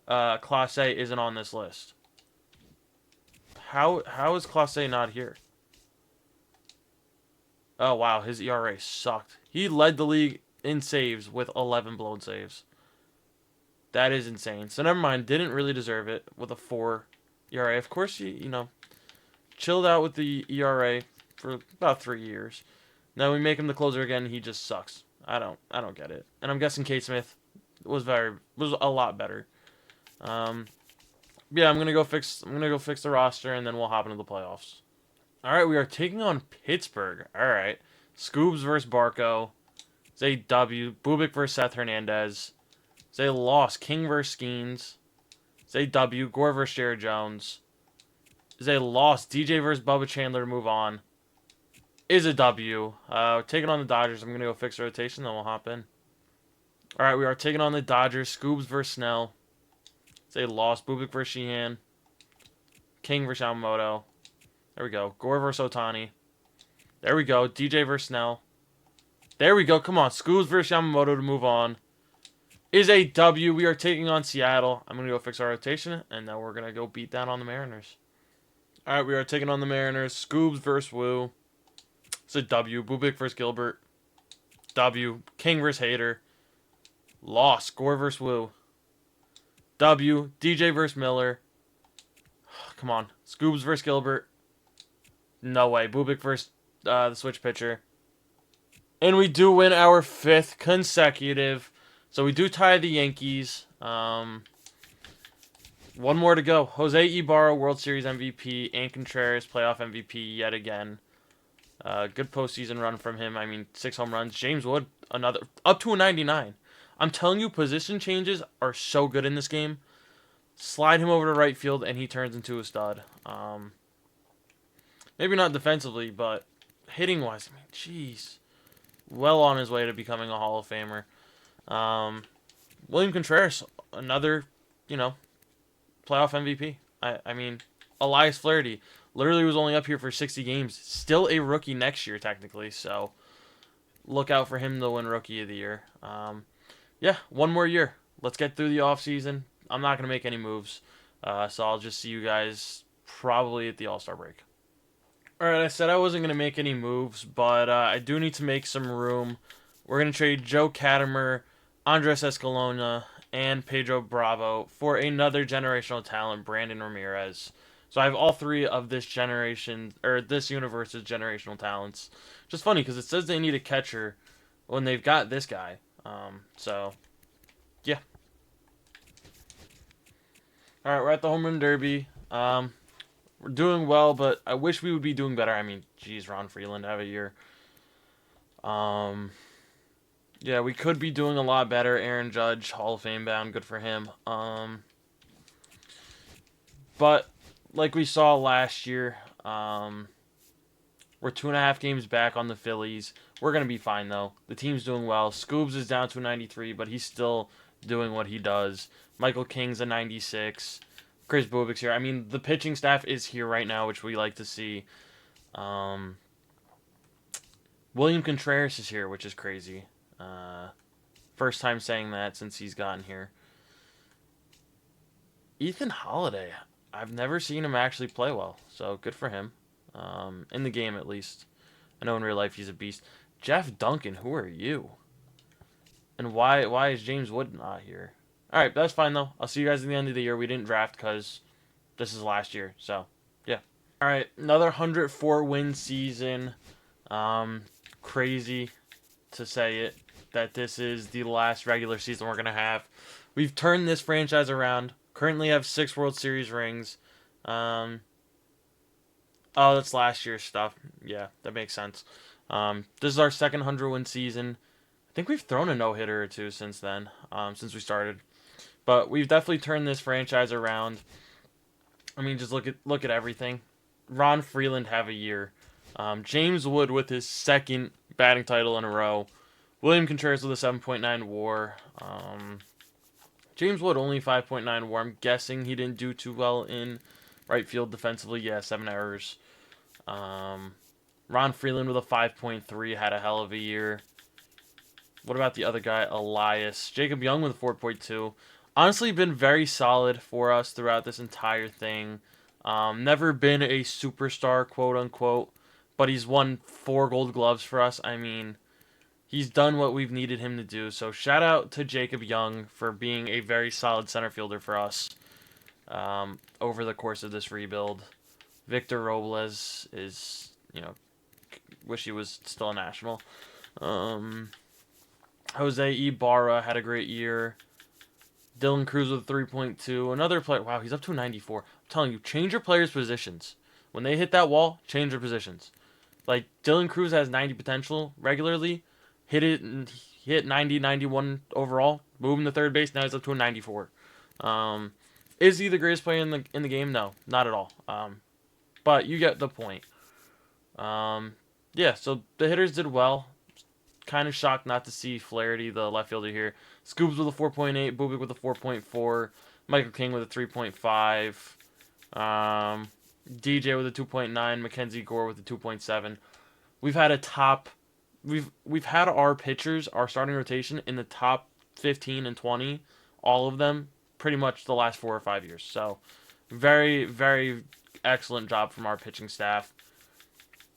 Class A isn't on this list. How is Class A not here? Oh wow, his ERA sucked. He led the league in saves with 11 blown saves. That is insane. So never mind, didn't really deserve it with a 4 ERA. Of course, you know, chilled out with the ERA for about 3 years. Now we make him the closer again. He just sucks. I don't get it. And I'm guessing Kate Smith was a lot better. Yeah, I'm gonna go fix the roster and then we'll hop into the playoffs. All right, we are taking on Pittsburgh. All right, Scoobs versus Barco. It's a W. Bubik versus Seth Hernandez. It's a loss. King versus Skeens. It's a W. Gore versus Jared Jones. It's a loss. DJ versus Bubba Chandler to move on. Is a W. Taking on the Dodgers. I'm going to go fix the rotation, then we'll hop in. All right, we are taking on the Dodgers. Scoobs versus Snell. It's a loss. Bubik versus Sheehan. King versus Yamamoto. There we go. Gore versus Otani. There we go. DJ versus Snell. There we go. Come on. Scoobs versus Yamamoto to move on. Is a W. We are taking on Seattle. I'm going to go fix our rotation, and then we're going to go beat down on the Mariners. All right, we are taking on the Mariners. Scoobs versus Woo. It's a W. Bubik versus Gilbert. W. King versus Hader. Loss. Gore versus Woo. W. DJ versus Miller. Come on. Scoobs versus Gilbert. No way. Bubik versus the switch pitcher. And we do win our 5th consecutive. So we do tie the Yankees. One more to go. Jose Ibarra, World Series MVP. And Contreras, playoff MVP yet again. Good postseason run from him. I mean, 6 home runs. James Wood, another up to a 99. I'm telling you, position changes are so good in this game. Slide him over to right field, and he turns into a stud. Maybe not defensively, but hitting-wise, I mean, jeez. Well on his way to becoming a Hall of Famer. William Contreras, another, playoff MVP. I mean, Elias Flaherty literally was only up here for 60 games. Still a rookie next year, technically. So, look out for him to win Rookie of the Year. Yeah, one more year. Let's get through the offseason. I'm not going to make any moves. So, I'll just see you guys probably at the All-Star break. Alright, I said I wasn't going to make any moves, but I do need to make some room. We're going to trade Joe Katimer, Andres Escalona, and Pedro Bravo for another generational talent, Brandon Ramirez. So I have all 3 of this generation, or this universe's generational talents. Just funny, because it says they need a catcher when they've got this guy. So, yeah. Alright, we're at the Home Run Derby. We're doing well, but I wish we would be doing better. I mean, geez, Ron Freeland have a year. Yeah, we could be doing a lot better. Aaron Judge, Hall of Fame bound, good for him. But like we saw last year, we're 2.5 games back on the Phillies. We're gonna be fine though. The team's doing well. Scoobs is down to a 93, but he's still doing what he does. Michael King's a 96. Chris Bubik's here. I mean, the pitching staff is here right now, which we like to see. William Contreras is here, which is crazy. First time saying that since he's gotten here. Ethan Holiday. I've never seen him actually play well, so good for him. In the game, at least. I know in real life he's a beast. Jeff Duncan, who are you? And why is James Wood not here? Alright, that's fine though. I'll see you guys at the end of the year. We didn't draft because this is last year. So, yeah. Alright, another 104 win season. Crazy. to say it, that this is the last regular season we're going to have. We've turned this franchise around. Currently have 6 World Series rings. Oh, that's last year's stuff. Yeah, that makes sense. This is our second 100-win season. I think we've thrown a no-hitter or two since then, since we started. But we've definitely turned this franchise around. I mean, just look at everything. Ron Freeland have a year. James Wood with his second batting title in a row. William Contreras with a 7.9 WAR. James Wood only 5.9 WAR. I'm guessing he didn't do too well in right field defensively. Yeah, 7 errors. Ron Freeland with a 5.3 had a hell of a year. What about the other guy, Elias? Jacob Young with a 4.2. Honestly, been very solid for us throughout this entire thing. Never been a superstar, quote unquote, but he's won 4 Gold Gloves for us. I mean, he's done what we've needed him to do. So shout out to Jacob Young for being a very solid center fielder for us over the course of this rebuild. Victor Robles is, wish he was still a National. Jose Ibarra had a great year. Dylan Cruz with 3.2. Another player. Wow, he's up to 94. I'm telling you, change your players' positions. When they hit that wall, change their positions. Like, Dylan Cruz has 90 potential regularly. Hit 90, 91 overall. Move him to third base. Now he's up to a 94. Is he the greatest player in the game? No, not at all. But you get the point. Yeah, so the hitters did well. Kind of shocked not to see Flaherty, the left fielder here. Scoobs with a 4.8, Bubik with a 4.4, Michael King with a 3.5, DJ with a 2.9, Mackenzie Gore with a 2.7. We've had we've had our pitchers, our starting rotation in the top 15 and 20, all of them, pretty much the last 4 or 5 years. So, very, very excellent job from our pitching staff.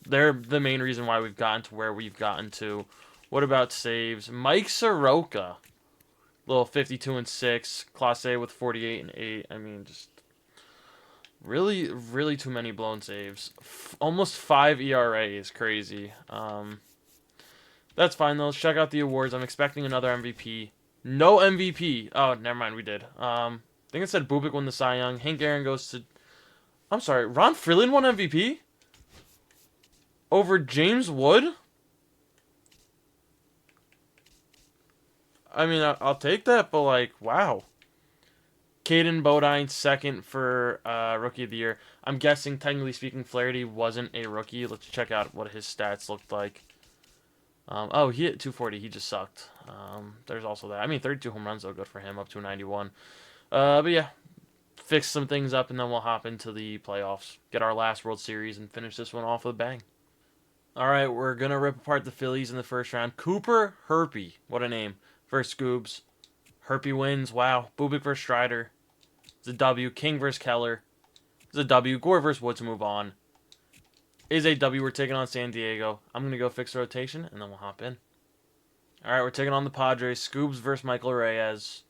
They're the main reason why we've gotten to where we've gotten to. What about saves? Mike Soroka, little 52 and 6. Class A with 48 and 8. I mean, just really, really too many blown saves. Almost 5 ERA is crazy. That's fine though. Let's check out the awards. I'm expecting another MVP. No MVP. Oh, never mind. We did. I think it said Bubik won the Cy Young. Hank Aaron goes to. I'm sorry. Ron Freeland won MVP over James Wood. I mean, I'll take that, but like, wow. Caden Bodine second for Rookie of the Year. I'm guessing, technically speaking, Flaherty wasn't a rookie. Let's check out what his stats looked like. Oh, he hit 240. He just sucked. There's also that. I mean, 32 home runs, though, good for him, up to 91. But yeah, fix some things up, and then we'll hop into the playoffs. Get our last World Series and finish this one off with a bang. All right, we're going to rip apart the Phillies in the first round. Cooper Herpy. What a name. First Scoobs. Herpy wins. Wow. Bubik versus Strider. It's a W. King versus Keller. It's a W. Gore versus Wood to move on. Is a W. We're taking on San Diego. I'm going to go fix the rotation, and then we'll hop in. All right, we're taking on the Padres. Scoobs versus Michael Reyes.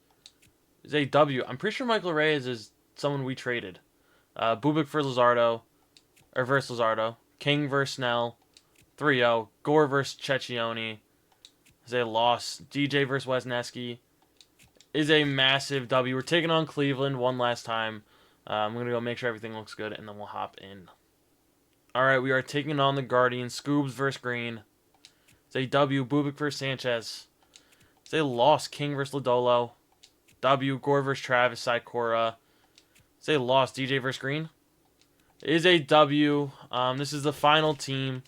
Is a W. I'm pretty sure Michael Reyes is someone we traded. Bubik versus Luzardo. Or versus Luzardo. King versus Snell. 3-0. Gore versus Cecchione. Is a loss. DJ versus Wesneski. Is a massive W. We're taking on Cleveland one last time. I'm going to go make sure everything looks good, and then we'll hop in. Alright, we are taking on the Guardians. Scoobs versus Green. It's a W. Bubik versus Sanchez. It's a loss. King versus Lodolo. W. Gore versus Travis Sikora. It's a loss. DJ versus Green. It is a W. This is the final team.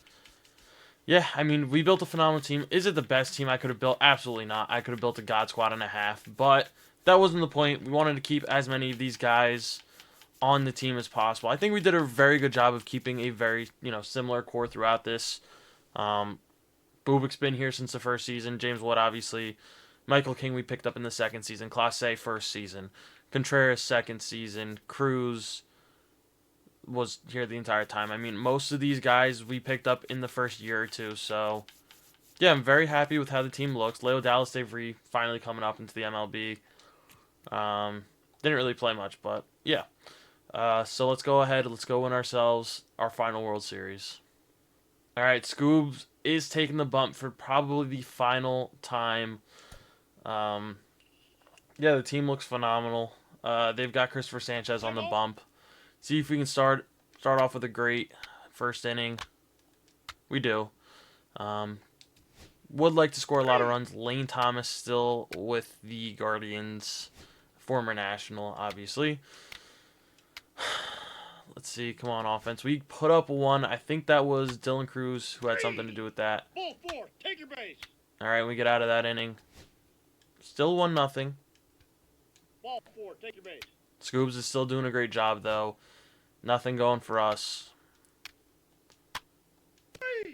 Yeah, I mean, we built a phenomenal team. Is it the best team I could have built? Absolutely not. I could have built a God Squad and a half, but that wasn't the point. We wanted to keep as many of these guys on the team as possible. I think we did a very good job of keeping a very, similar core throughout this. Bubik's been here since the first season. James Wood, obviously. Michael King we picked up in the second season. Class A first season. Contreras second season. Cruz was here the entire time. I mean, most of these guys we picked up in the first year or two, so yeah, I'm very happy with how the team looks. Leo Dallas Avery finally coming up into the MLB. Didn't really play much, but yeah. So let's go ahead. Let's go win ourselves our final World Series. All right, Scoobs is taking the bump for probably the final time. Yeah, the team looks phenomenal. They've got Christopher Sanchez on the bump. See if we can start off with a great first inning. We do. Would like to score a lot of runs. Lane Thomas still with the Guardians. Former National, obviously. Let's see. Come on, offense. We put up one. I think that was Dylan Cruz who had something to do with that. Ball 4, take your base. All right, we get out of that inning. Still 1-0. Ball 4, take your base. Scoobs is still doing a great job, though. Nothing going for us.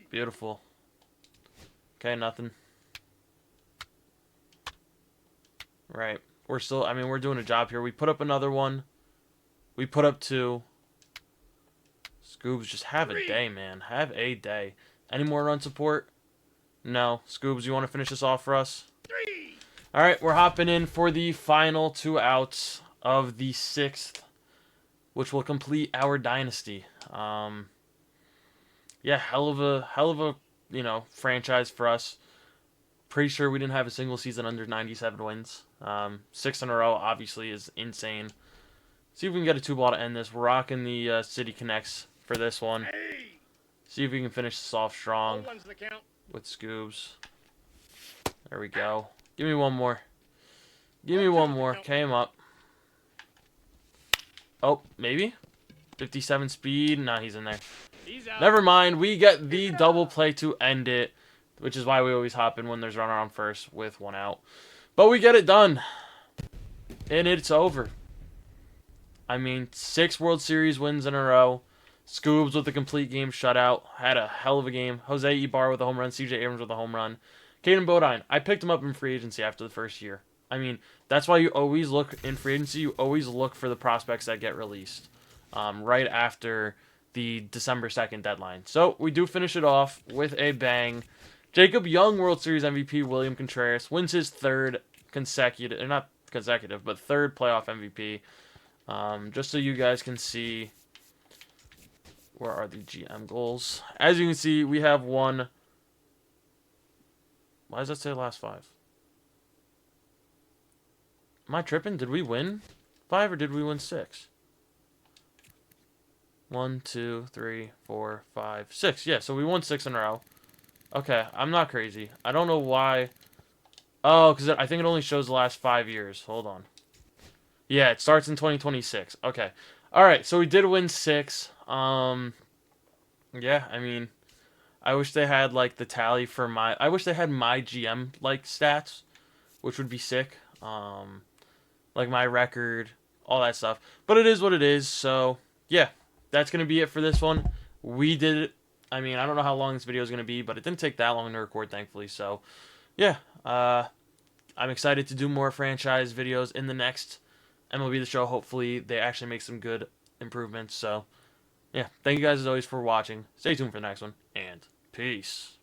Beautiful. Okay, nothing. Right. We're still, I mean, we're doing a job here. We put up another one. We put up 2. Scoobs, just have a day, man. Have a day. Any more run support? No. Scoobs, you want to finish this off for us? 3. All right, we're hopping in for the final 2 outs of the 6th, which will complete our dynasty. Yeah, hell of a franchise for us. Pretty sure we didn't have a single season under 97 wins. 6 in a row obviously is insane. See if we can get a 2-ball to end this. We're rocking the City Connects for this one. See if we can finish this off strong with Scoobs. There we go. Give me one more. Give me one more. Came up. Oh, maybe? 57 speed. Nah, he's in there. Never mind. We get the double play to end it, which is why we always hop in when there's runner on first with 1 out. But we get it done. And it's over. I mean, 6 World Series wins in a row. Scoobs with a complete game shutout. Had a hell of a game. Jose Ibarra with a home run. CJ Abrams with a home run. Caden Bodine. I picked him up in free agency after the first year. I mean, that's why you always look in free agency. You always look for the prospects that get released right after the December 2nd deadline. So we do finish it off with a bang. Jacob Young, World Series MVP. William Contreras wins his 3rd consecutive, not consecutive, but 3rd playoff MVP. Just so you guys can see, where are the GM goals? As you can see, we have won. Why does that say last 5? Am I tripping? Did we win 5 or did we win 6? 1, 2, 3, 4, 5, 6. Yeah, so we won 6 in a row. Okay, I'm not crazy. I don't know why. Oh, because I think it only shows the last 5 years. Hold on. Yeah, it starts in 2026. Okay. Alright, so we did win 6. Yeah, I mean, I wish they had, like, the tally for my... I wish they had my GM, like, stats, which would be sick. Like, my record, all that stuff. But it is what it is, so, yeah. That's going to be it for this one. We did it. I mean, I don't know how long this video is going to be, but it didn't take that long to record, thankfully. So, yeah. I'm excited to do more franchise videos in the next MLB The Show. Hopefully, they actually make some good improvements. So, yeah. Thank you guys, as always, for watching. Stay tuned for the next one, and peace.